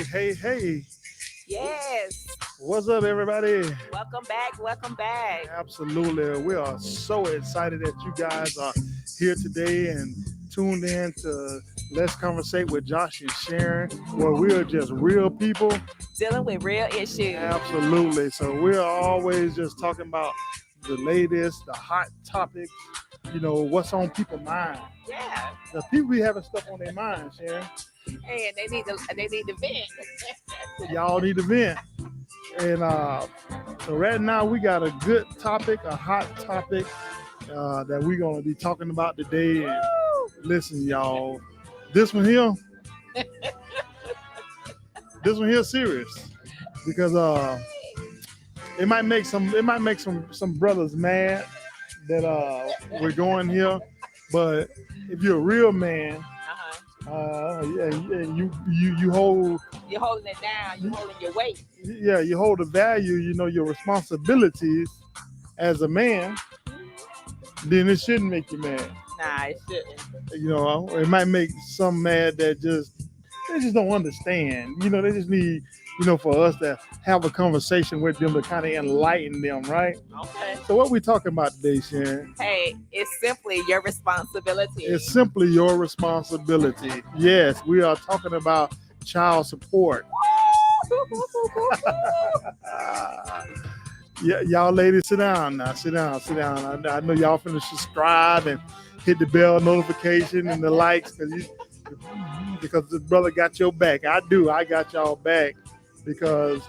Hey. Yes. What's up, everybody? Welcome back. Welcome back. Absolutely. We are so excited that you guys are here today and tuned in to Let's Conversate with Josh and Sharon, where we are just real people. Dealing with real issues. Absolutely. So we're always just talking about the latest, the hot topics, what's on people's mind. Yeah. The people be having stuff on their mind, Sharon. Hey, and they need to vent. Y'all need to vent. And so right now we got a good topic, a hot topic that we're gonna be talking about today. And listen, y'all, this one here, this one here serious because it might make some brothers mad that we're going here, but if you're a real man, you hold You're holding it down. You're holding your weight. you hold the value, your responsibilities as a man, then it shouldn't make you mad. Nah, it shouldn't. It might make some mad that they just don't understand. They just need, for us to have a conversation with them to kind of enlighten them, right? Okay. So what we talking about today, Sharon? Hey, it's simply your responsibility. It's simply your responsibility. Yes, we are talking about child support. Yeah, y'all ladies, sit down now. Sit down. I know y'all finna subscribe and hit the bell notification and the likes because the brother got your back. I do. I got y'all back because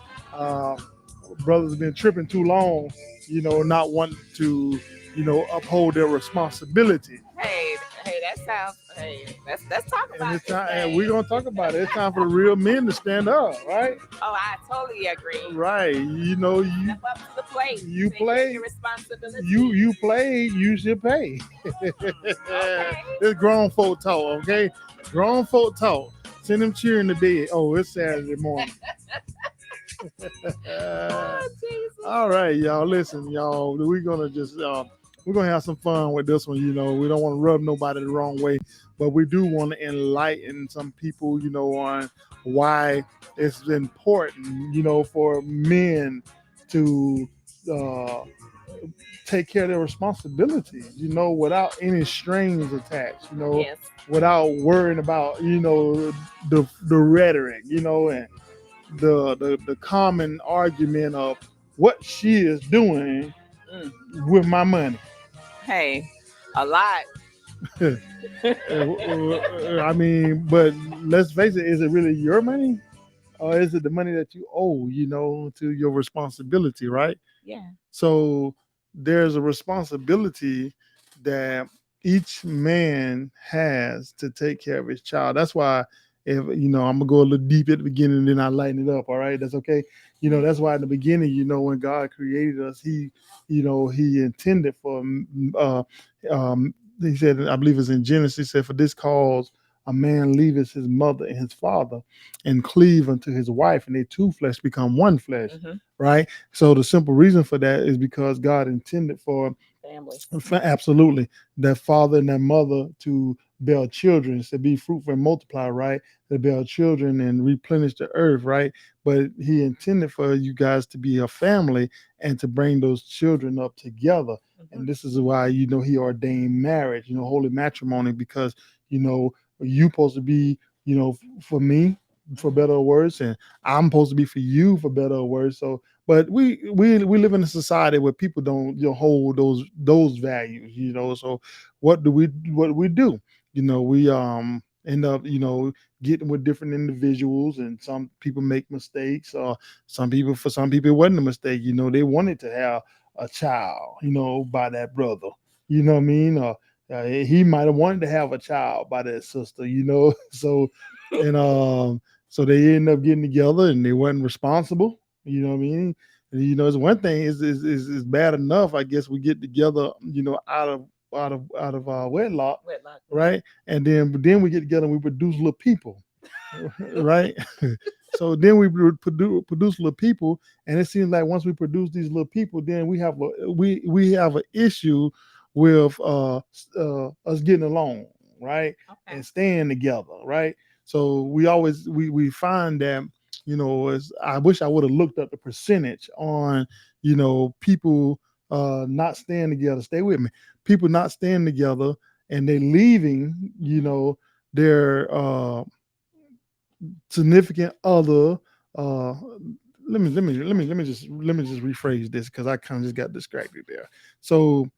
brothers been tripping too long, not wanting to, uphold their responsibility. Hey, that sounds. Hey, let's talk And about it's this time, and thing. we're gonna talk about it. It's time for the real men to stand up, right? Oh, I totally agree. Right. You Step up to the plate. You Take care play- of your responsibility. you play, you should pay. Okay. It's grown folk talk, okay? Grown folk talk. Send them cheering to bed. Oh, it's Saturday morning. Oh, Jesus. All right, y'all. Listen, y'all. We're gonna have some fun with this one. We don't want to rub nobody the wrong way, but we do want to enlighten some people, on why it's important, for men to uh, take care of their responsibilities, without any strings attached, Yes. without worrying about, the rhetoric, and the common argument of what she is doing Mm. with my money. Hey, a lot. I mean, but let's face it, is it really your money? Or is it the money that you owe, to your responsibility, right? Yeah. So there's a responsibility that each man has to take care of his child. That's why, if I'm gonna go a little deep at the beginning and then I lighten it up. All right, that's okay. That's why in the beginning, when God created us, He intended for, uh, He said, I believe it's in Genesis, He said, for this cause a man leaveth his mother and his father and cleave unto his wife, and they two flesh become one flesh, Hmm. right? So the simple reason for that is because God intended for Family. absolutely that father and that mother to bear children, to be fruitful and multiply, right? To bear children and replenish the earth, right? But He intended for you guys to be a family and to bring those children up together. Hmm. And this is why He ordained marriage, holy matrimony, because you supposed to be, for me, for better or worse, and I'm supposed to be for you, for better or worse. So, but we live in a society where people don't, hold those values. So what do we do? We end up, getting with different individuals, and some people make mistakes, or for some people it wasn't a mistake. They wanted to have a child, by that brother. You know what I mean? Or he might have wanted to have a child by that sister. So, and so they end up getting together, and they weren't responsible. You know what I mean? And, it's one thing is bad enough. I guess we get together, out of wedlock, Wedlock. right? And then we get together and we produce little people, right? So then we produce little people, and it seems like once we produce these little people, then we have an issue with us getting along, right? Okay. And staying together, right? So we find that, I wish I would have looked up the percentage on, people not staying together. Stay with me. People not staying together and they leaving, their significant other. Uh, let me just rephrase this because I kind of just got distracted there. So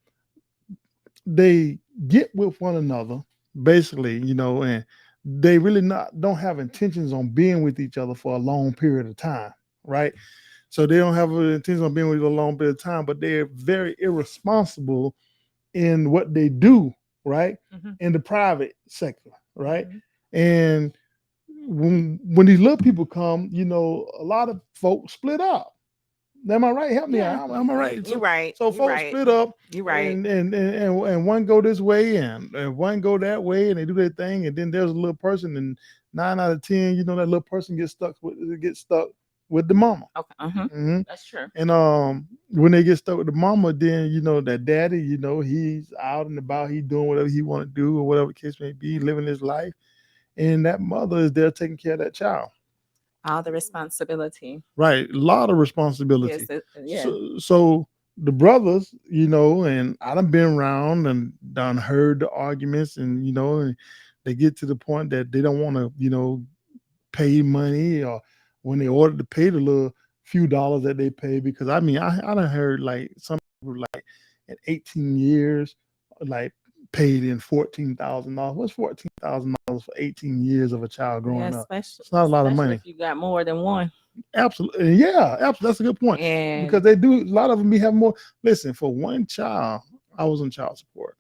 they get with one another, basically, and they really not don't have intentions on being with each other for a long period of time, right? So they don't have an intention on being with you a long period of time, but they're very irresponsible in what they do, right? Mm-hmm. In the private sector, right? Mm-hmm. And when these little people come, a lot of folks split up. Am I right? Help me Yeah, out. Am I right? you're So right. so You're folks right. split up You're right. and one go this way and one go that way and they do their thing and then there's a little person and 9 out of 10, that little person gets stuck with the mama. Okay. Mm-hmm. Hmm. That's true. And when they get stuck with the mama, then that daddy, he's out and about, he doing whatever he want to do or whatever the case may be, living his life, and that mother is there taking care of that child. All the responsibility. Right, a lot of Yes. responsibility. Yeah. So the brothers, and I done been around and done heard the arguments, and they get to the point that they don't want to, pay money, or when they order to pay the little few dollars that they pay, because I done heard like some people like in 18 years, like paid in $14,000. What's $14,000 for 18 years of a child Yeah. growing up? Especially, It's not a lot of especially money. if you got more than one. Absolutely, yeah, absolutely. That's a good point because And they do. A lot of them be having more. Listen, for one child, I was on child support.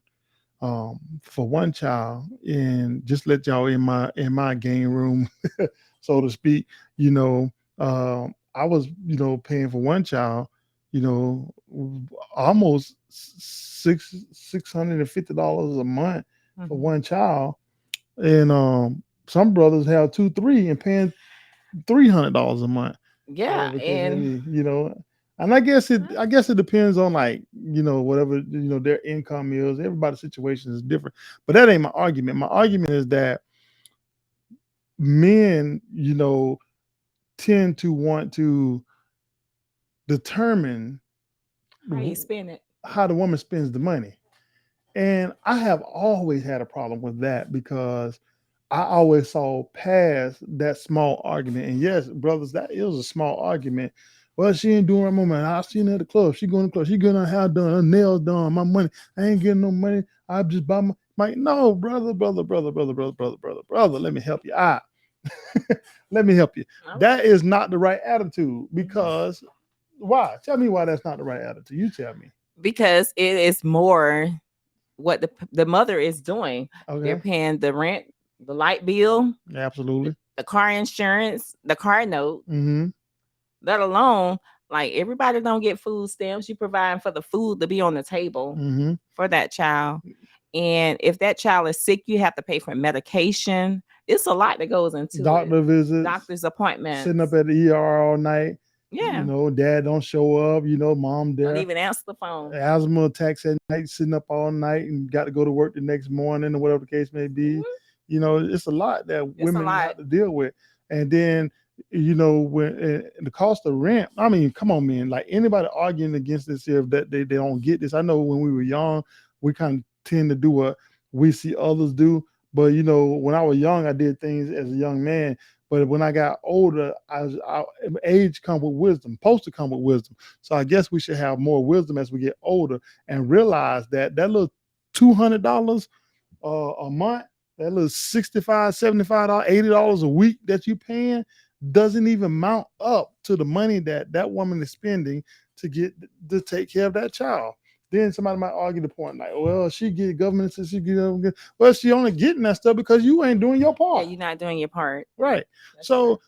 For one child, and just let y'all in my game room, so to speak. You know, I was paying for one child. You know, almost $650 a month for mhm. one child, and some brothers have two, three, and paying $300 a month, Yeah, whatever the case may and be. And I guess it depends on, like, whatever their income is. Everybody's situation is different, but that ain't my argument. My argument is that men, tend to want to determine how you spend it. how the woman spends the money. And I have always had a problem with that because I always saw past that small argument. And yes, brothers, that is a small argument. Well, she ain't doing her moment. I seen her at the club. She going to the club. She getting her hair done, her nails done, my money. I ain't getting no money. I just buy my no, brother. Let me help you out. Let me help you. All right. That is not the right attitude Mhm. because why? Tell me why that's not the right attitude. You tell me. Because it is more what the mother is doing. They're Okay. paying the rent, the light bill, Absolutely. the car insurance, the car note, Mm-hmm. let alone like everybody don't get food stamps. You providing for the food to be on the table Mm-hmm. for that child. And if that child is sick, you have to pay for medication. It's a lot that goes into it. Doctor visits, Doctor's sitting up appointments. at the ER all night. Yeah. Dad don't show up. Mom Don't there. even answer the phone. Asthma attacks at night, sitting up all night and got to go to work the next morning or whatever the case may be. Mhm. It's a lot that It's a women lot. have to deal with. And then, when the cost of rent, I mean, come on, man, like anybody arguing against this here that they don't get this. I know when we were young, we kind of tend to do what we see others do. But, when I was young, I did things as a young man. But when I got older, age come with wisdom, supposed to come with wisdom. So I guess we should have more wisdom as we get older and realize that little $200 a month, that little 65, $75, $80 a week that you paying doesn't even mount up to the money that woman is spending to take care of that child. Then somebody might argue the point like, well, she get government, she get, well, she only getting that stuff because you ain't doing your Yeah, part. you're not doing your part. Right. That's true.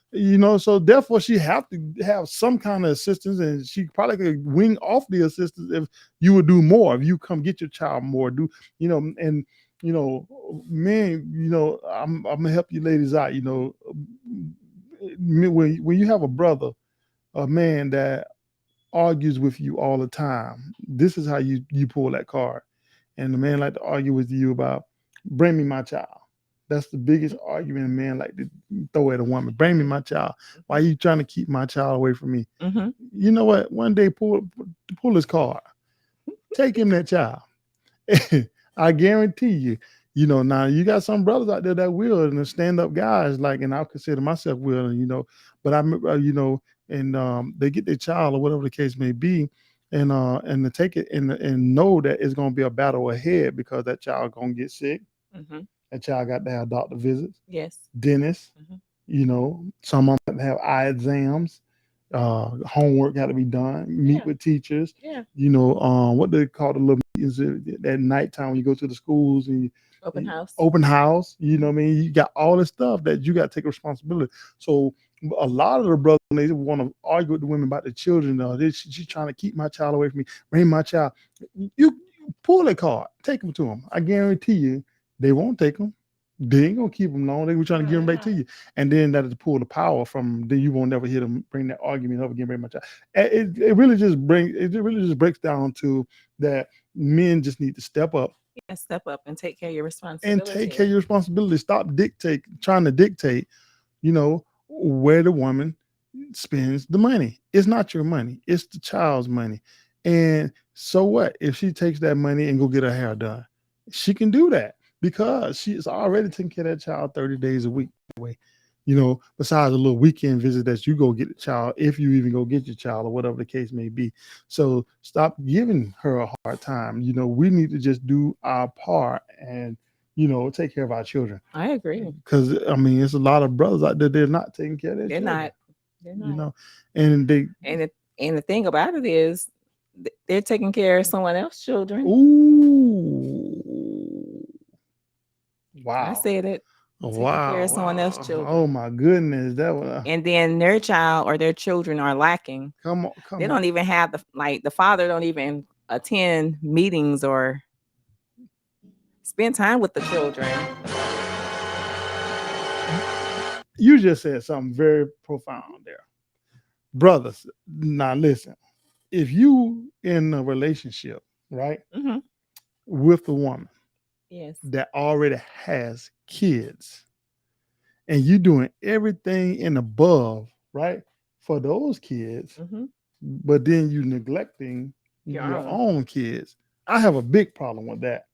So therefore she have to have some kind of assistance, and she probably could wing off the assistance if you would do more, if you come get your child more, and men, I'm gonna help you ladies out, when you have a brother, a man that argues with you all the time, this is how you pull that card. And the man like to argue with you about bring me my child. That's the biggest argument a man like to throw at a woman. Bring me my child. Why are you trying to keep my child away from me? Mm-hmm. You know what? One day pull his card. Take him that child. I guarantee you. Now you got some brothers out there that will, and the stand up guys, like, and I'll consider myself will, but I remember, and they get their child or whatever the case may be, and to take it and know that it's going to be a battle ahead because that child going to get sick. Mm-hmm. That child got to have doctor visits, Yes. dentists, Mm-hmm. some of them have eye exams, homework got to be done, meet Yeah. with teachers, Yeah. what they call the little meetings at nighttime when you go to the schools and Open house. open house, what I mean? You got all this stuff that you got to take responsibility. So a lot of the brothers, when they want to argue with the women about the children, she's trying to keep my child away from me, bring my child. You pull a card, take them to them. I guarantee you, they won't take them. They ain't gonna keep them long. They were trying to give them back to you, and then that is to pull the power from. Then you won't never hear them bring that argument up again. Bring my child. It really just breaks down to that men just need to step up Yeah. Step up and take care of your and take responsibility. care of your responsibility. Stop trying to dictate, where the woman spends the money. It's not your money. It's the child's money. And so what if she takes that money and go get her hair done? She can do that because she is already taking care of that child 30 days a week anyway. Besides a little weekend visit that you go get the child, if you even go get your child or whatever the case may be. So stop giving her a hard time. We need to just do our part and take care of our children. I agree. Because I mean, it's a lot of brothers out there, they're not taking care of their They're children. not. They're You not. know, and they And the thing about it is, they're taking care of someone else's children. ooh, I wow, said it. Taking care wow, of someone else's wow. Oh children. my goodness, that was And then their child or their children are lacking. come on, They come on. don't even have the father don't even attend meetings or spend time with the children. You just said something very profound there, brothers. Now listen, if you in a relationship, right, Hmm. with a woman Yes. that already has kids, and you doing everything and above, right, for those kids, Hmm. but then you neglecting Your your own. own kids. I have a big problem with that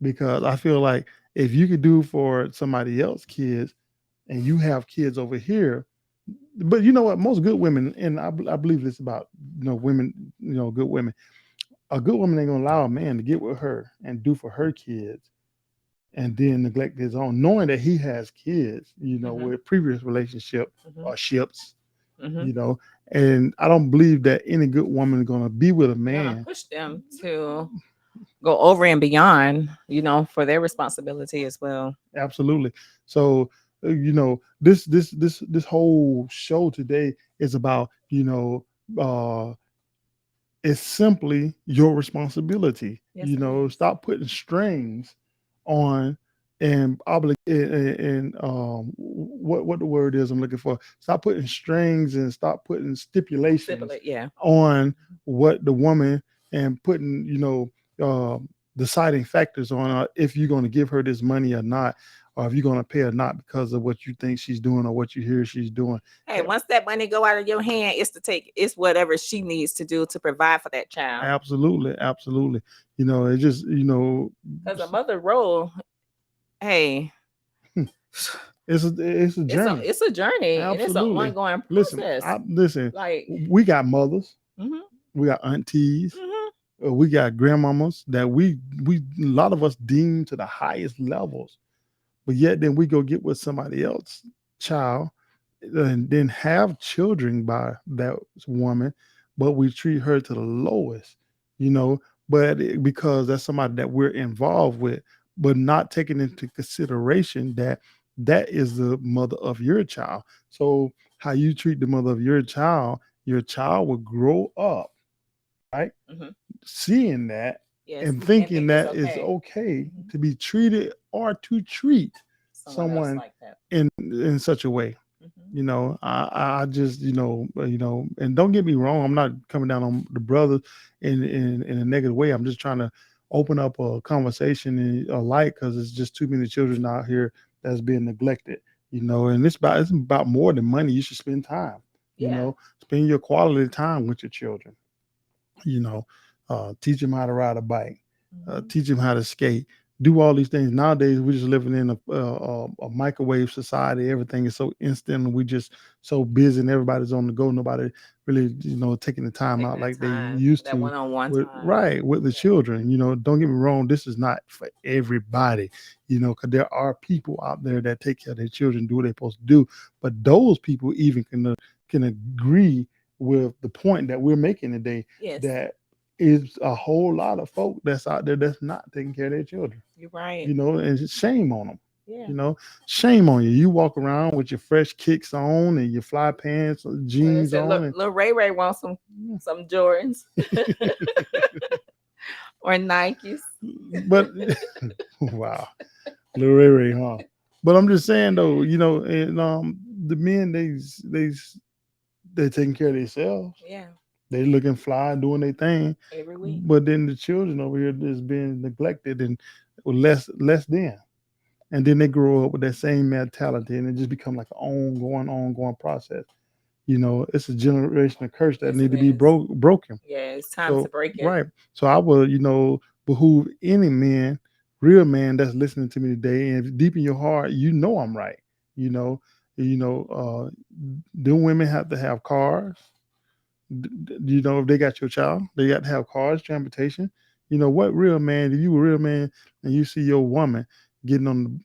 because I feel like if you could do for somebody else's kids and you have kids over here, but you know what? Most good women, and I believe this about women, good women. A good woman ain't gonna allow a man to get with her and do for her kids and then neglect his own, knowing that he has kids, Hmm. with previous relationship Hmm. or ships, Hmm. you know. And I don't believe that any good woman is gonna be with a Gonna man. push them to go over and beyond, for their responsibility as well. Absolutely. So this whole show today is about uh it's simply your responsibility. Yes, it is. Stop putting strings on and and what the word is I'm looking for. Stop putting strings and stop putting stipulations Stipulate, yeah. on what the woman and putting uh, deciding factors on if you're going to give her this money or not, or if you're going to pay her not because of what you think she's doing or what you hear she's doing. Hey, once that money go out of your hand, it's whatever she needs to do to provide for that child. Absolutely, absolutely. It just Because a mother role, hey, it's a journey. it's a journey and it's an Absolutely. ongoing Listen, process. listen. Like, We got mothers, hmm, we got aunties, hmm, we got grandmamas that we a lot of us deem to the highest levels, but yet then we go get with somebody else child and then have children by that woman, but we treat her to the lowest, you know, because that's somebody that we're involved with, but not taking into consideration that that is the mother of your child. So how you treat the mother of your child will grow up, right? hmm, Seeing that yes, and and thinking think it's that it's okay. okay Hmm. to be treated or to treat Someone else someone like that. in such a way. Hmm. I just and don't get me wrong, I'm not coming down on the brothers in a negative way. I'm just trying to open up a conversation and a light because it's just too many children out here that's being neglected. And it's about more than money. You should spend time. Yeah. Spend your quality time with your children. you know, teach them how to ride a bike, Hmm. teach them how to skate, do all these things. Nowadays, we're just living in a microwave society. Everything is so instant, and we just so busy, and everybody's on the go. Nobody really, taking the time Taking out that like they time, used that to. one-on-one With time. right with the children, don't get me wrong. This is not for everybody, because there are people out there that take care of their children, do what they're supposed to do. But those people even can agree with the point that we're making today, Yes, that is a whole lot of folk that's out there that's not taking care of their children. you're right. And it's shame on them. Yeah. You know, shame on you. You walk around with your fresh kicks on and your fly pants, Like I jeans said, on, look, and little Ray Ray wants some Jordans or Nikes. but wow, little Ray Ray, huh? But I'm just saying though, and the men they taking care of themselves. Yeah, They looking fly, doing their thing, every week. but then the children over here is being neglected and less than. And then they grow up with that same mentality, and it just become like an ongoing process. It's a generational curse that Yes, need it to be is. broken. Yeah, it's time to So break it. right, so I would behoove any man, real man that's listening to me today, and deep in your heart, I'm right. You know, do women have to have cars? If they got your child, they got to have cars, transportation. What real man, if you a real man and you see your woman getting on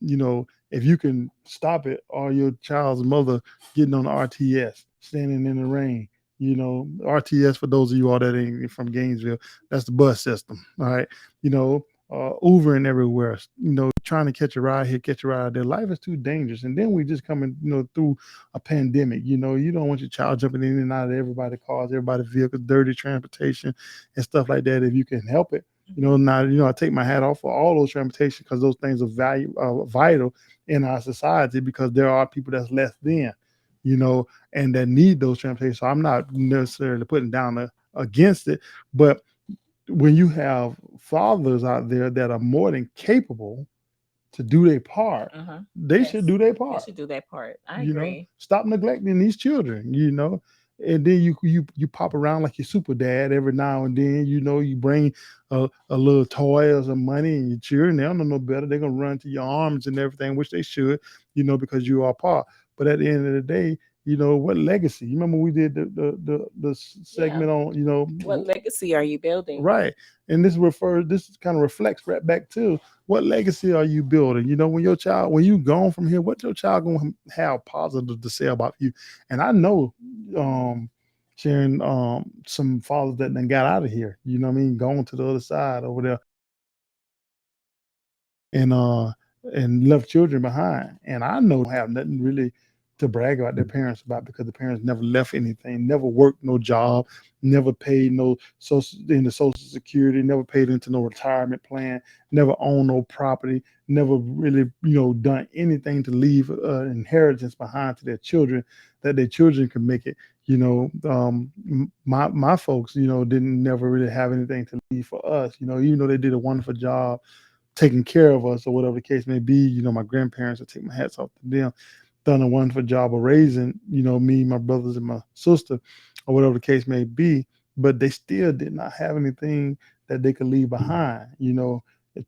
if you can stop it, or your child's mother getting on the RTS, standing in the rain. RTS, for those of you all that ain't from Gainesville, that's the bus system. All right. Ubering everywhere, trying to catch a ride here, catch a ride there. Life is too dangerous. And then we just coming, through a pandemic. You don't want your child jumping in and out of everybody's cars, everybody's vehicles, dirty transportation and stuff like that. If you can help it, Mhm. now, I take my hat off for all those transportation, because those things are vital in our society, because there are people that's less than, you know, and that need those transportation. So I'm not necessarily putting down against it, but when you have fathers out there that are more than capable to do their part, Uh-huh. they should Yes. do their They part. should do that part. I agree. Stop neglecting these children. And then you pop around like your super dad every now and then. You bring a little toy or some money, and your children, they don't know no better. They're gonna run to your arms and everything, which they should, because you are part. But at the end of the day, what legacy? You remember we did the Yeah. segment on, What legacy are you building? right. And this kind of reflects right back to what legacy are you building? When you gone from here, what your child gonna have positive to say about you? And I know, um, Sharon, some fathers that then got out of here, going to the other side over there, and left children behind. And I know have nothing really to brag about their parents about, because the parents never left anything, never worked no job, never paid no social security, never paid into no retirement plan, never owned no property, never really done anything to leave inheritance behind to their children, that their children could make it. My folks, didn't never really have anything to leave for us. Even though they did a wonderful job taking care of us, or whatever the case may be. My grandparents, I take my hats off to them, done a wonderful job of raising, me, my brothers, and my sister, or whatever the case may be. But they still did not have anything that they could leave behind,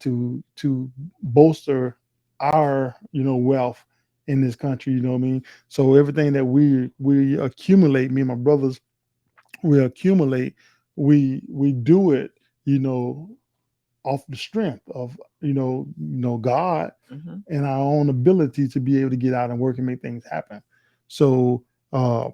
to bolster our, wealth in this country. You know what I mean? So everything that we accumulate, me and my brothers, we accumulate, we do it, you know, off the strength of God Hmm. and our own ability to be able to get out and work and make things happen. So uh,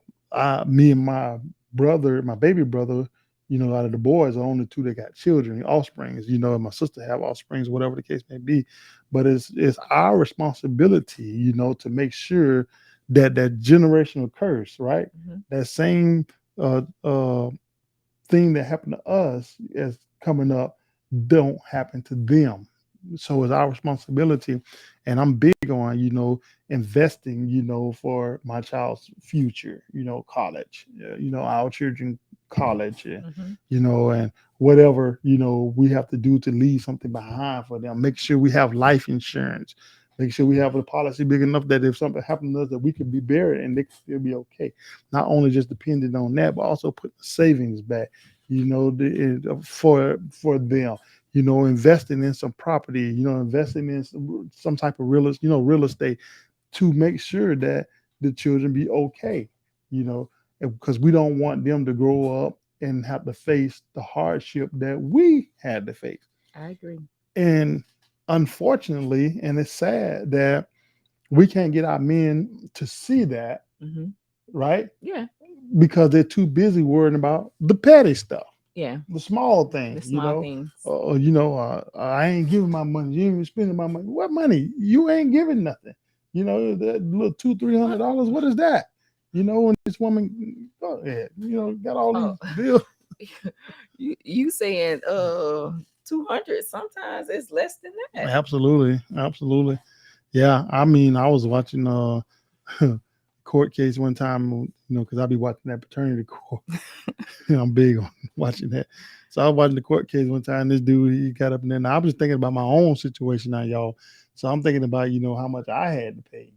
me and my brother, my baby brother, out of the boys, are only two that got children, offsprings. And my sister have offsprings, whatever the case may be. But it's our responsibility, to make sure that that generational curse, right, Hmm. that same uh, uh, thing that happened to us as coming up don't happen to them. So it's our responsibility. And I'm big on, investing, for my child's future, college, our children college, Hmm. and whatever, we have to do to leave something behind for them. Make sure we have life insurance. Make sure we have a policy big enough that if something happened to us, that we could be buried and they could still be okay. Not only just depending on that, but also putting savings back, for them. Investing in some property. Investing in some type of real estate to make sure that the children be okay. You know, because we don't want them to grow up and have to face the hardship that we had to face. I agree. And unfortunately, and it's sad that we can't get our men to see that, Mm-hmm. right? Yeah. Because they're too busy worrying about the petty stuff, Yeah. the small The things, small things. I ain't giving my money. You ain't even spending my money. What money? You ain't giving nothing. That little $200-300. What is that? And this woman, go ahead, got all these Oh, bills. you saying 200? Sometimes it's less than that. Absolutely, absolutely. Yeah, I mean, I was watching court case one time, because I be watching that paternity court. I'm big on watching that. So I was watching the court case one time. This dude, he got up and then I was thinking about my own situation now, y'all. So I'm thinking about, how much I had to pay,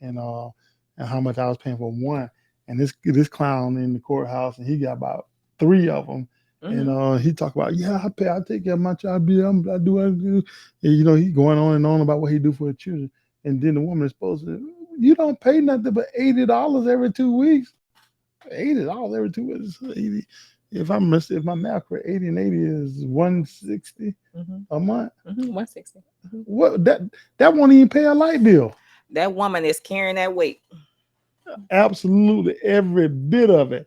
and how much I was paying for one. And this clown in the courthouse, and he got about three of them. And Mm-hmm. he talked about, yeah, I take care of my child, I do, I do. And, he going on and on about what he do for the children. And then the woman is supposed to, you don't pay nothing but $80 every 2 weeks. $80 every 2 weeks. 80. If my math correct, 80 and 80 is 160 Mm-hmm. a month. Mm-hmm. 160. Mm-hmm. What that won't even pay a light bill. That woman is carrying that weight. Absolutely every bit of it.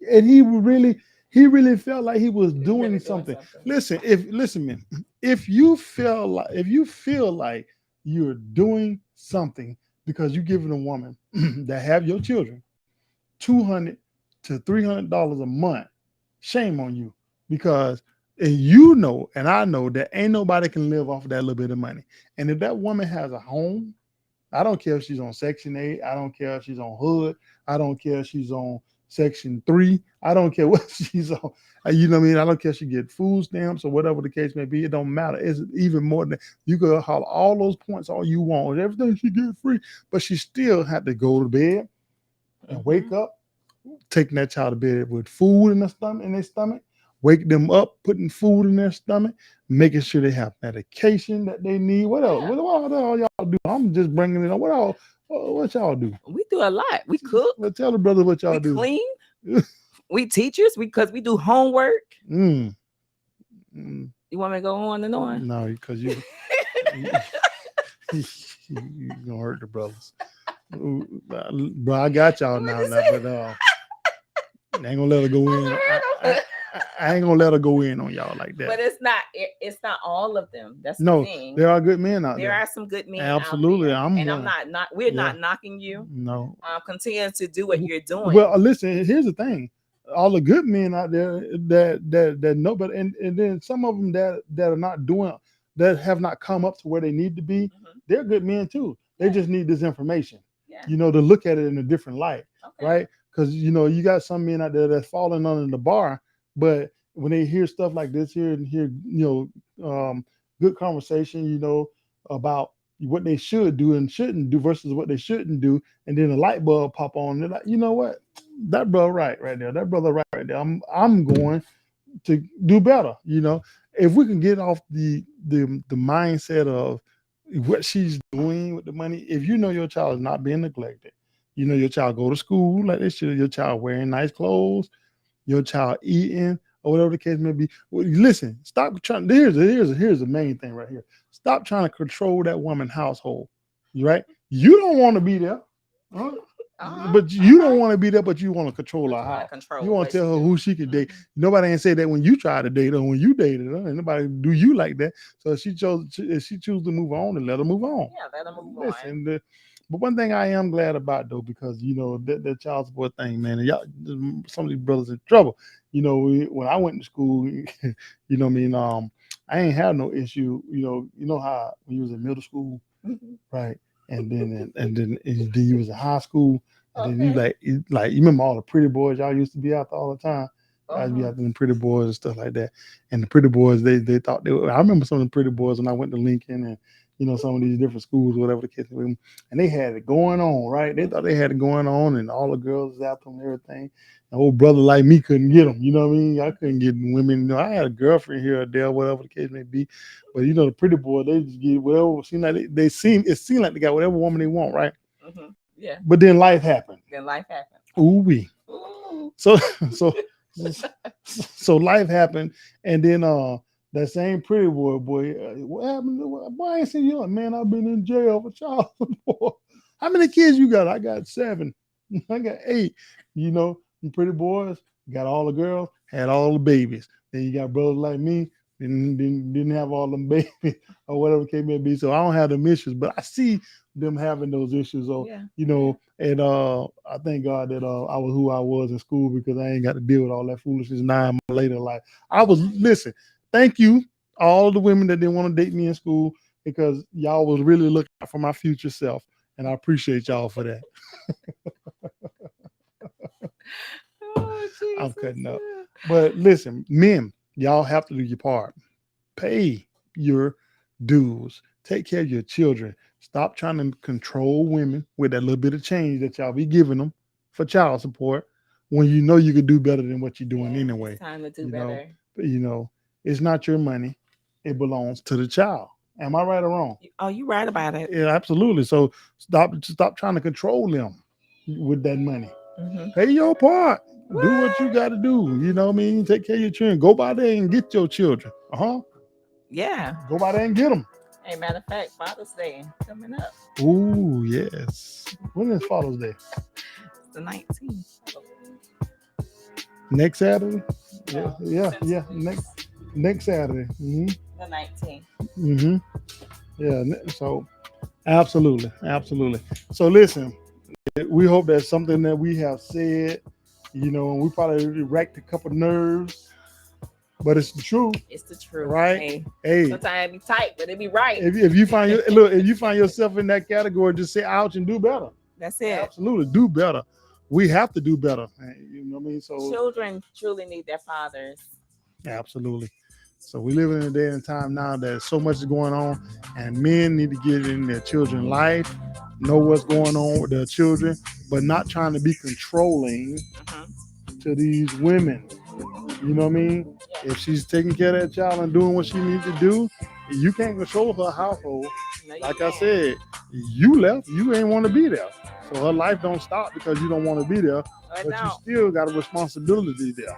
And he really felt like he was He's doing really doing something. something. Listen, man, if you feel like you're doing something because you're giving a woman that have your children $200 to $300 a month, shame on you. Because and I know that ain't nobody can live off of that little bit of money. And if that woman has a home, I don't care if she's on Section 8. I don't care if she's on HUD. I don't care if she's on Section 3. I don't care what she's on. You know what I mean? I don't care if she get food stamps or whatever the case may be. It don't matter. It's even more than you could holler all those points all you want. Everything she get free, but she still had to go to bed and Mm-hmm. wake up, taking that child to bed with food in their stomach, wake them up, putting food in their stomach, making sure they have medication that they need. What else? Yeah. What all y'all do? I'm just bringing it on. What all? What y'all do? We do a lot. We cook. Well, tell the brother what We y'all do. clean. We teachers because we do homework. mm, mm, You want me to go on and on? no, because you, you gonna hurt the brothers. Bro, I got y'all What now, is but it? I ain't gonna let her go I'm in. gonna hurt 'em. I ain't gonna let her go in on y'all like that. But it's not all of them. That's the No, thing. there are good men out There there. are some good men out Absolutely, there, I'm and I'm one. not we're Yeah, not knocking you. no. Continue to do what you're doing. Well, listen. Here's the thing: all the good men out there that know, but and then some of them that are not doing, that have not come up to where they need to be. Mhm. They're good men too. They Yeah, just need this information, yeah. to look at it in a different light, Okay. right? Because you got some men out there that's falling under the bar, but when they hear stuff like this here and hear good conversation, about what they should do and shouldn't do versus what they shouldn't do, and then a light bulb pop on. They're like, you know what? That brother right there. That brother right there. I'm going to do better. If we can get off the mindset of what she's doing with the money. If you know your child is not being neglected, your child go to school like they should, your child wearing nice clothes, your child eating or whatever the case may be. Well, listen, stop trying. Here's the main thing right here. Stop trying to control that woman's household. Right? You don't want to be there. Huh? But you don't Okay. want to be there, but you want to control But her you want to house. You control want what to tell she her do. who she can date. Mhm. Nobody ain't say that when you tried to date her, when you dated her, and nobody do you like that. So if she chose to move on, then let her move on. Yeah, let them move on. Listen, but one thing I am glad about though, because that child support thing, man, and y'all, some of these brothers in trouble. When I went to school, what I mean, I ain't had no issue. How when you was in middle school, Mhm. right? And then you was in high school, and then Okay. you remember all the pretty boys y'all used to be out there all the time. I'd be Uh-huh. after them pretty boys and stuff like that. And the pretty boys, they thought they were, I remember some of the pretty boys when I went to Lincoln and some of these different schools, whatever the case may be, and they had it going on, right? They thought they had it going on, and all the girls was after them and everything. An old brother like me couldn't get them, you know what I mean? I couldn't get women. I had a girlfriend here or there, whatever the case may be. But the pretty boy, they just get whatever. Seem like it seemed like they got whatever woman they want, right? Mm-hmm. Yeah. But then life happened. Then life happened. Ooh wee. Ooh. So so so life happened, and then that same pretty boy, what happened? Why I ain't seen you? Man, I've been in jail for child support. How many kids you got? I got 7. I got 8. You pretty boys got all the girls, had all the babies. Then you got brothers like me, didn't have all them babies or whatever it may be. So I don't have them issues, but I see them having those issues. So Yeah. and I thank God that I was who I was in school because I ain't got to deal with all that foolishness 9 months later in life. I was listen. Thank you, all the women that didn't want to date me in school because y'all was really looking out for my future self, and I appreciate y'all for that. Oh, I'm Jesus. cutting up, but listen, men, y'all have to do your part. Pay your dues. Take care of your children. Stop trying to control women with that little bit of change that y'all be giving them for child support when you know you could do better than what you're doing Yeah, anyway. it's time to do You know, better. but it's not your money. It belongs to the child. Am I right or wrong? Oh, you right about it. Yeah, absolutely. So stop trying to control them with that money. Mm-hmm. Pay your part. Do what you What? got to do. You know what I mean? Take care of your children. Go by there and get your children. Yeah. Go by there and get them. Hey, matter of fact, Father's Day coming up. Ooh, yes. When is Father's Day? It's the 19th. Next Saturday? Yeah, No, yeah, since yeah. it's Next Saturday. the 19th. Mm-hmm. Yeah. So absolutely, absolutely. So listen, we hope that something that we have said, and we probably wrecked a couple nerves, but it's the truth, It's the truth. right? Hey, Hey, sometimes it be tight, but it be right. if you find if you find yourself in that category, just say ouch and do better. That's it. Absolutely, do better. We have to do better. You know what I mean? So Children truly need their fathers. absolutely. So we live in a day and time now that so much is going on, and men need to get in their children's life, know what's going on with their children, but not trying to be controlling Mm-hmm. to these women. You know what I mean? Yeah. If she's taking care of that child and doing what she needs to do, you can't control her household. No, you Like I can't. said, you left, you ain't want to be there. So her life don't stop because you don't want to be there, I but you don't. still got a responsibility there.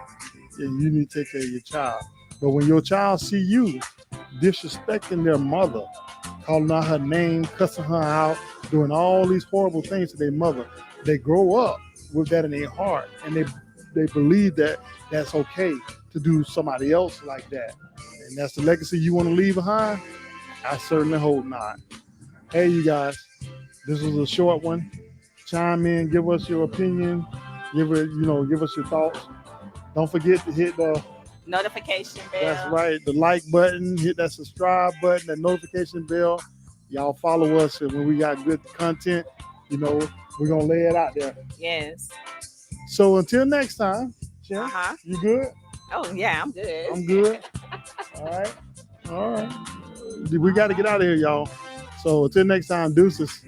And you need to take care of your child. But when your child see you disrespecting their mother, calling out her name, cussing her out, doing all these horrible things to their mother, they grow up with that in their heart, and they believe that that's okay to do somebody else like that. And that's the legacy you want to leave behind? I certainly hope not. Hey, you guys, this was a short one. Chime in, give us your opinion, give us your thoughts. Don't forget to hit the Notification bell. that's right, the like button, hit that subscribe button, that notification bell. Y'all follow us, and when we got good content, we're gonna lay it out there. Yes. So until next time, Sharon, Uh-huh. you good? Oh, yeah, I'm good. I'm good. All right. All right. We got to get out of here, y'all. So until next time, deuces.